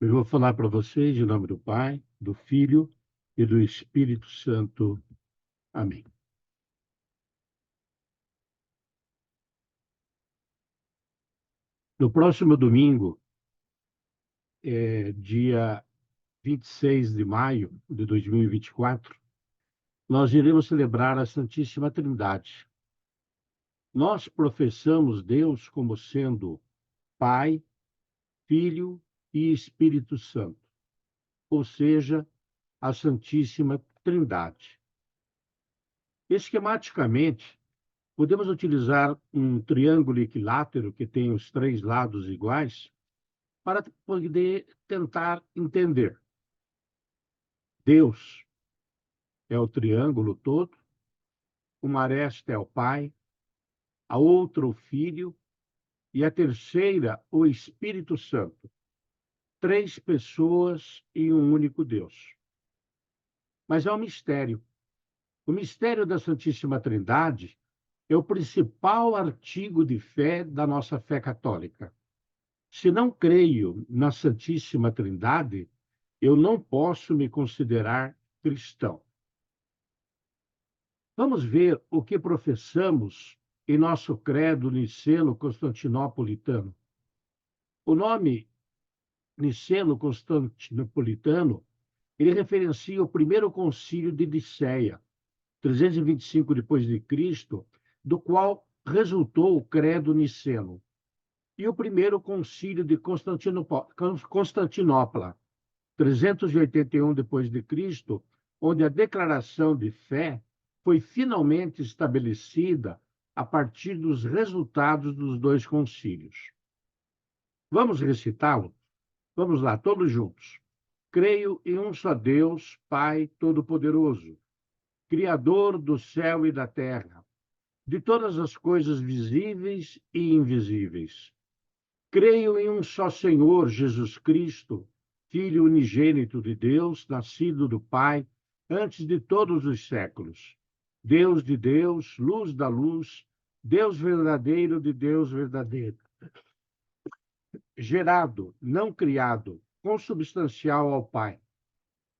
Eu vou falar para vocês em nome do Pai, do Filho e do Espírito Santo. Amém. No próximo domingo, dia 26 de maio de 2024, nós iremos celebrar a Santíssima Trindade. Nós professamos Deus como sendo Pai, Filho e Espírito Santo, ou seja, a Santíssima Trindade. Esquematicamente, podemos utilizar um triângulo equilátero que tem os três lados iguais para poder tentar entender. Deus é o triângulo todo, uma aresta é o Pai, a outra o Filho e a terceira o Espírito Santo. Três pessoas em um único Deus. Mas é um mistério. O mistério da Santíssima Trindade é o principal artigo de fé da nossa fé católica. Se não creio na Santíssima Trindade, eu não posso me considerar cristão. Vamos ver o que professamos em nosso credo niceno-constantinopolitano. O nome niceno-constantinopolitano, ele referencia o primeiro concílio de Nicéia, 325 depois de Cristo, do qual resultou o credo niceno, e o primeiro concílio de Constantinopla, 381 depois de Cristo, onde a declaração de fé foi finalmente estabelecida a partir dos resultados dos dois concílios. Vamos recitá-lo? Vamos lá, todos juntos. Creio em um só Deus, Pai Todo-Poderoso, Criador do céu e da terra, de todas as coisas visíveis e invisíveis. Creio em um só Senhor, Jesus Cristo, Filho unigênito de Deus, nascido do Pai, antes de todos os séculos. Deus de Deus, luz da luz, Deus verdadeiro de Deus verdadeiro. Gerado, não criado, consubstancial ao Pai.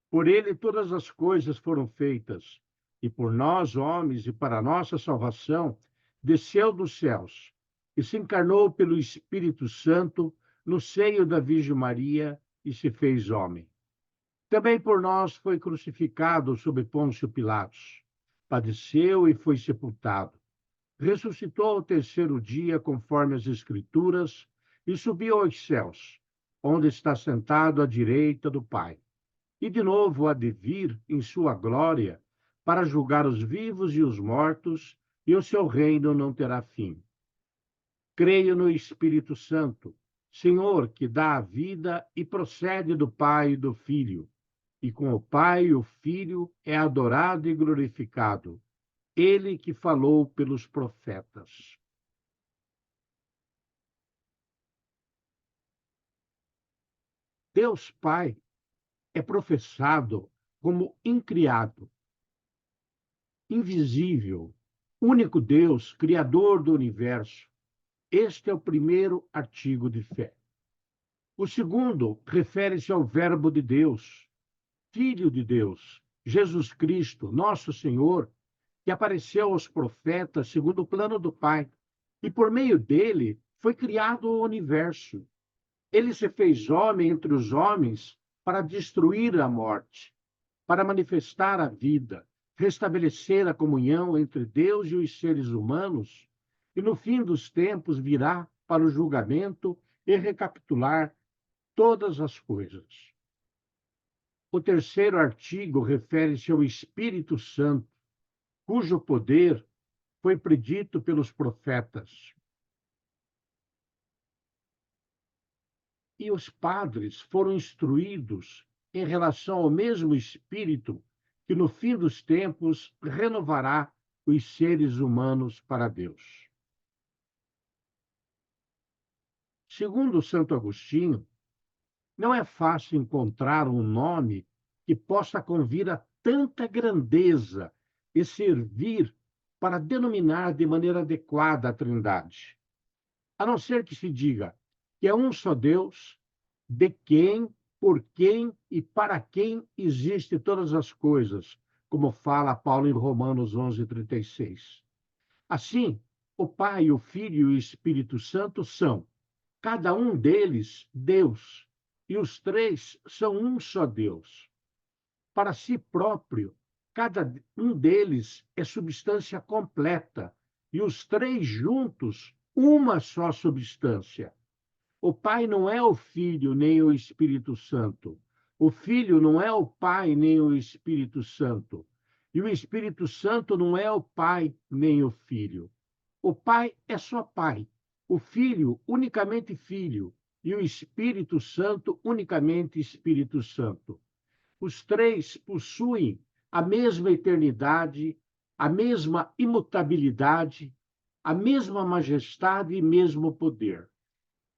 Por ele todas as coisas foram feitas, e por nós, homens, e para a nossa salvação, desceu dos céus e se encarnou pelo Espírito Santo no seio da Virgem Maria e se fez homem. Também por nós foi crucificado sob Pôncio Pilatos. Padeceu e foi sepultado. Ressuscitou ao terceiro dia, conforme as Escrituras, e subiu aos céus, onde está sentado à direita do Pai. E de novo há de vir em sua glória para julgar os vivos e os mortos, e o seu reino não terá fim. Creio no Espírito Santo, Senhor, que dá a vida e procede do Pai e do Filho, e com o Pai o Filho é adorado e glorificado, ele que falou pelos profetas. Deus Pai é professado como incriado, invisível, único Deus, Criador do universo. Este é o primeiro artigo de fé. O segundo refere-se ao Verbo de Deus, Filho de Deus, Jesus Cristo, nosso Senhor, que apareceu aos profetas segundo o plano do Pai, e por meio dele foi criado o universo. Ele se fez homem entre os homens para destruir a morte, para manifestar a vida, restabelecer a comunhão entre Deus e os seres humanos, e no fim dos tempos virá para o julgamento e recapitular todas as coisas. O terceiro artigo refere-se ao Espírito Santo, cujo poder foi predito pelos profetas. E os padres foram instruídos em relação ao mesmo Espírito que, no fim dos tempos, renovará os seres humanos para Deus. Segundo Santo Agostinho, não é fácil encontrar um nome que possa convir a tanta grandeza e servir para denominar de maneira adequada a Trindade, a não ser que se diga que é um só Deus, de quem por quem e para quem existem todas as coisas, como fala Paulo em Romanos 11:36. Assim, o Pai, o Filho e o Espírito Santo são, cada um deles, Deus, e os três são um só Deus. Para si próprio, cada um deles é substância completa, e os três juntos, uma só substância. O Pai não é o Filho nem o Espírito Santo. O Filho não é o Pai nem o Espírito Santo. E o Espírito Santo não é o Pai nem o Filho. O Pai é só Pai. O Filho, unicamente Filho. E o Espírito Santo, unicamente Espírito Santo. Os três possuem a mesma eternidade, a mesma imutabilidade, a mesma majestade e mesmo poder.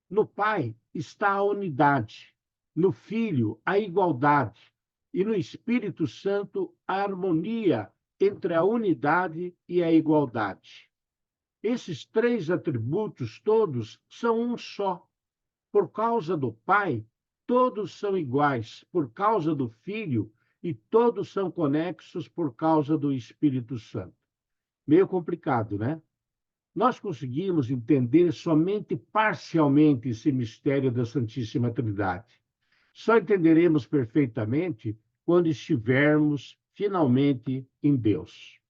No Pai está a unidade, no Filho a igualdade e no Espírito Santo a harmonia entre a unidade e a igualdade. Esses três atributos todos são um só. Por causa do Pai, todos são iguais, por causa do Filho, e todos são conexos por causa do Espírito Santo. Meio complicado, né? Nós conseguimos entender somente parcialmente esse mistério da Santíssima Trindade. Só entenderemos perfeitamente quando estivermos finalmente em Deus.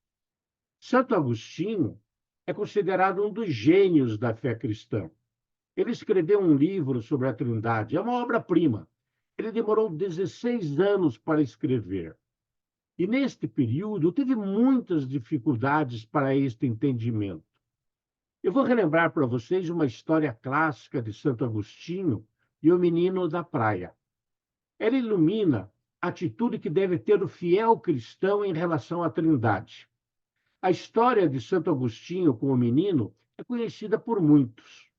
Santo Agostinho é considerado um dos gênios da fé cristã. Ele escreveu um livro sobre a Trindade, é uma obra-prima. Ele demorou 16 anos para escrever. E neste período teve muitas dificuldades para este entendimento. Eu vou relembrar para vocês uma história clássica de Santo Agostinho e o menino da praia. Ela ilumina a atitude que deve ter o fiel cristão em relação à Trindade. A história de Santo Agostinho com o menino é conhecida por muitos.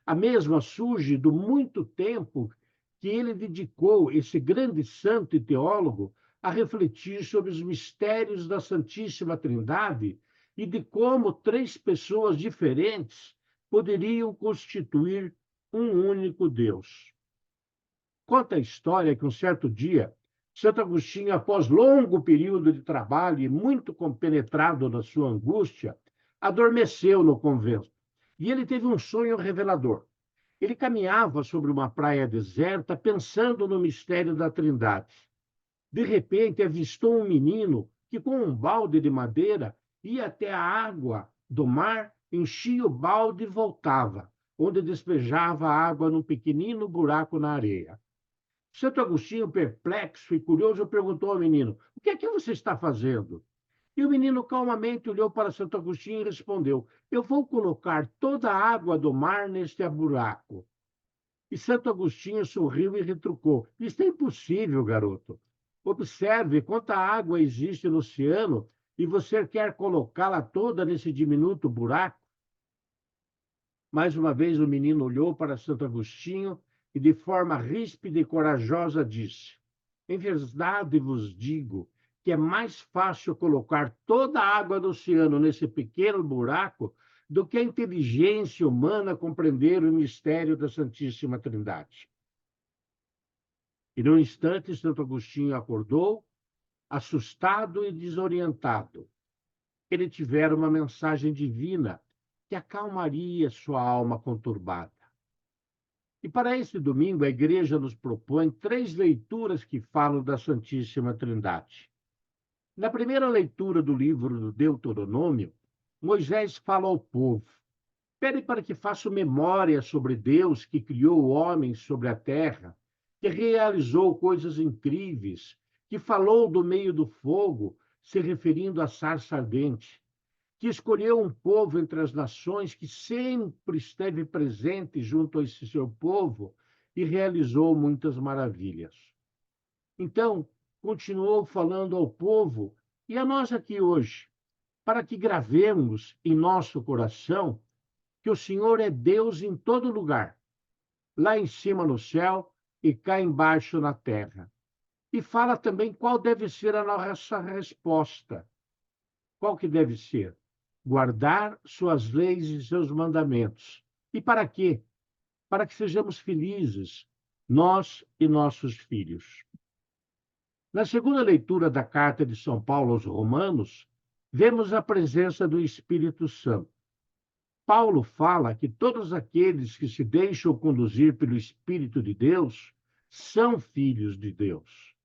A mesma surge do muito tempo que ele dedicou, esse grande santo e teólogo, a refletir sobre os mistérios da Santíssima Trindade e de como três pessoas diferentes poderiam constituir um único Deus. Conta a história que um certo dia, Santo Agostinho, após longo período de trabalho e muito compenetrado na sua angústia, adormeceu no convento. E ele teve um sonho revelador. Ele caminhava sobre uma praia deserta, pensando no mistério da Trindade. De repente, avistou um menino que, com um balde de madeira, ia até a água do mar, enchia o balde e voltava, onde despejava a água num pequenino buraco na areia. Santo Agostinho, perplexo e curioso, perguntou ao menino: "O que é que você está fazendo?" E o menino calmamente olhou para Santo Agostinho e respondeu: "Eu vou colocar toda a água do mar neste buraco." E Santo Agostinho sorriu e retrucou: "Isso é impossível, garoto. Observe quanta água existe no oceano e você quer colocá-la toda nesse diminuto buraco?" Mais uma vez o menino olhou para Santo Agostinho e, de forma ríspida e corajosa, disse: "Em verdade vos digo que é mais fácil colocar toda a água do oceano nesse pequeno buraco do que a inteligência humana compreender o mistério da Santíssima Trindade." E num instante, Santo Agostinho acordou, assustado e desorientado. Ele tivera uma mensagem divina que acalmaria sua alma conturbada. E para esse domingo, a igreja nos propõe três leituras que falam da Santíssima Trindade. Na primeira leitura do livro do Deuteronômio, Moisés fala ao povo: "Pede para que façam memória sobre Deus que criou o homem sobre a terra, que realizou coisas incríveis, que falou do meio do fogo, se referindo à sarça ardente, que escolheu um povo entre as nações, que sempre esteve presente junto a esse seu povo e realizou muitas maravilhas." Então, continuou falando ao povo e a nós aqui hoje, para que gravemos em nosso coração que o Senhor é Deus em todo lugar, lá em cima no céu e cá embaixo na terra. E fala também qual deve ser a nossa resposta. Qual que deve ser? Guardar suas leis e seus mandamentos. E para quê? Para que sejamos felizes nós e nossos filhos. Na segunda leitura da carta de São Paulo aos Romanos, vemos a presença do Espírito Santo. Paulo fala que todos aqueles que se deixam conduzir pelo Espírito de Deus são filhos de Deus,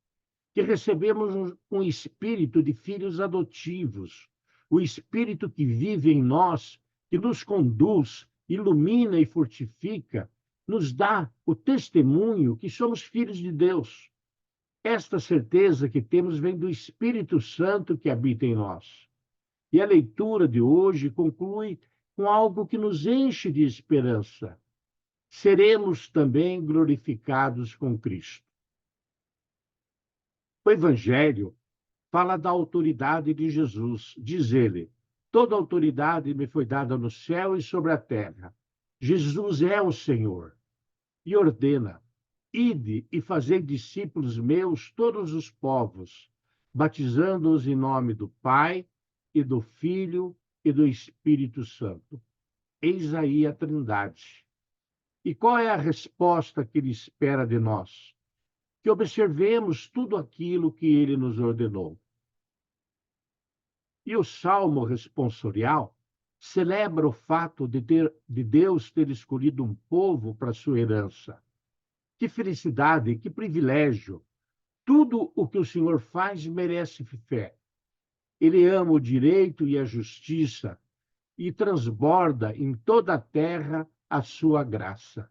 que recebemos um espírito de filhos adotivos, o espírito que vive em nós, que nos conduz, ilumina e fortifica, nos dá o testemunho que somos filhos de Deus. Esta certeza que temos vem do Espírito Santo que habita em nós. E a leitura de hoje conclui com algo que nos enche de esperança. Seremos também glorificados com Cristo. O Evangelho fala da autoridade de Jesus. Diz ele: toda autoridade me foi dada no céu e sobre a terra. Jesus é o Senhor. E ordena: ide e fazei discípulos meus todos os povos, batizando-os em nome do Pai e do Filho e do Espírito Santo. Eis aí a Trindade. E qual é a resposta que ele espera de nós? Que observemos tudo aquilo que ele nos ordenou. E o Salmo responsorial celebra o fato de Deus ter escolhido um povo para sua herança. Que felicidade, que privilégio! Tudo o que o Senhor faz merece fé. Ele ama o direito e a justiça e transborda em toda a terra a sua graça.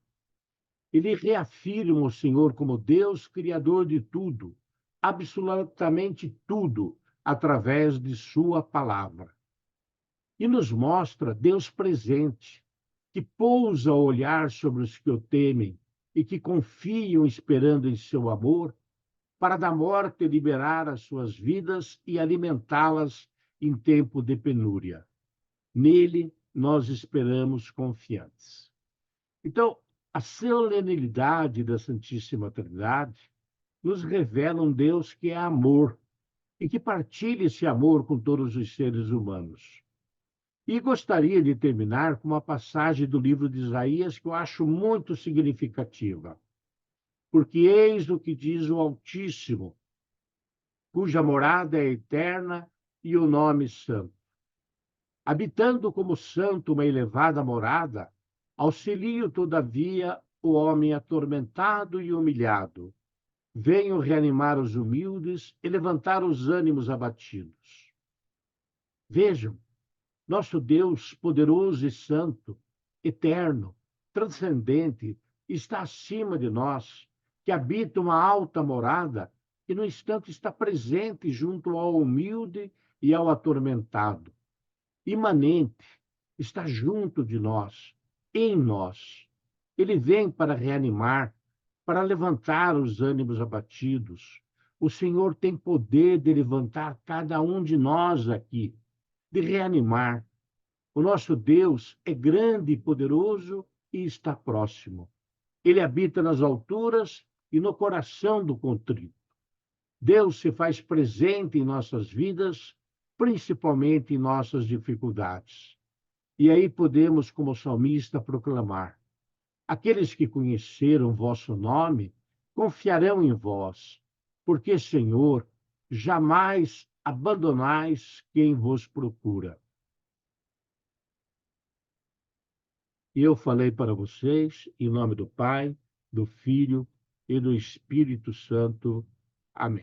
Ele reafirma o Senhor como Deus, criador de tudo, absolutamente tudo, através de sua palavra. E nos mostra Deus presente, que pousa o olhar sobre os que o temem e que confiam esperando em seu amor, para da morte liberar as suas vidas e alimentá-las em tempo de penúria. Nele nós esperamos confiantes. Então, a solenidade da Santíssima Trindade nos revela um Deus que é amor e que partilha esse amor com todos os seres humanos. E gostaria de terminar com uma passagem do livro de Isaías que eu acho muito significativa. Porque eis o que diz o Altíssimo, cuja morada é eterna e o nome santo. Habitando como santo uma elevada morada, auxilio, todavia, o homem atormentado e humilhado. Venho reanimar os humildes e levantar os ânimos abatidos. Vejam, nosso Deus poderoso e santo, eterno, transcendente, está acima de nós, que habita uma alta morada e, no instante, está presente junto ao humilde e ao atormentado. Imanente, está junto de nós, em nós. Ele vem para reanimar, para levantar os ânimos abatidos. O Senhor tem poder de levantar cada um de nós aqui, de reanimar. O nosso Deus é grande e poderoso e está próximo. Ele habita nas alturas e no coração do contrito. Deus se faz presente em nossas vidas, principalmente em nossas dificuldades. E aí podemos, como salmista, proclamar: aqueles que conheceram vosso nome confiarão em vós, porque, Senhor, jamais abandonais quem vos procura. E eu falei para vocês, em nome do Pai, do Filho e do Espírito Santo. Amém.